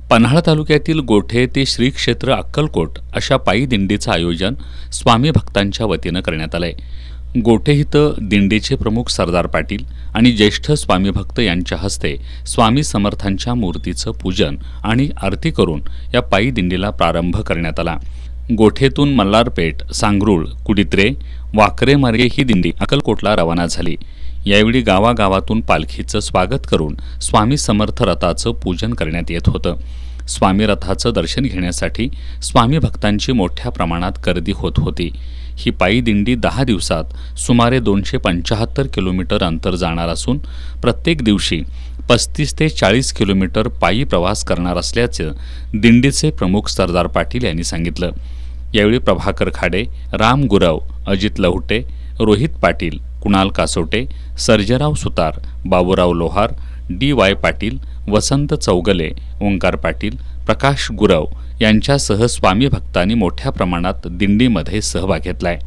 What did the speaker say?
पन्हाळा तालुक्यातील गोठे ते श्री क्षेत्र अक्कलकोट अशा पायी दिंडीचं आयोजन स्वामी भक्तांच्या वतीनं करण्यात आलंय। गोठे इथं दिंडीचे प्रमुख सरदार पाटील आणि ज्येष्ठ स्वामी भक्त यांच्या हस्ते स्वामी समर्थांच्या मूर्तीचं पूजन आणि आरती करून या पायी दिंडीला प्रारंभ करण्यात आला। गोठेतून मल्हारपेठ, सांगरूळ, कुडित्रे, वाकरे मार्गे ही दिंडी अक्कलकोटला रवाना झाली। यावेळी गावागावातून पालखीचं स्वागत करून स्वामी समर्थ रथाचं पूजन करण्यात येत होतं। स्वामी रथाचं दर्शन घेण्यासाठी स्वामी भक्तांची मोठ्या प्रमाणात गर्दी होत होती। ही पायी दिंडी 10 दिवसात सुमारे 275 किलोमीटर अंतर जाणार असून प्रत्येक दिवशी 35 ते 40 किलोमीटर पायी प्रवास करणार असल्याचं दिंडीचे प्रमुख सरदार पाटील यांनी सांगितलं। यावेळी प्रभाकर खाडे, राम गुरव, अजित लहुटे, रोहित पाटील, कुणाल कासोटे, सर्जेराव सुतार, बाबूराव लोहार, डी.वाय. पाटील, वसंत चौगले, ओंकार पाटील, प्रकाश गुरव यांच्यासह स्वामी भक्तांनी मोठ्या प्रमाणात दिंडीमध्ये सहभाग घेतलाय।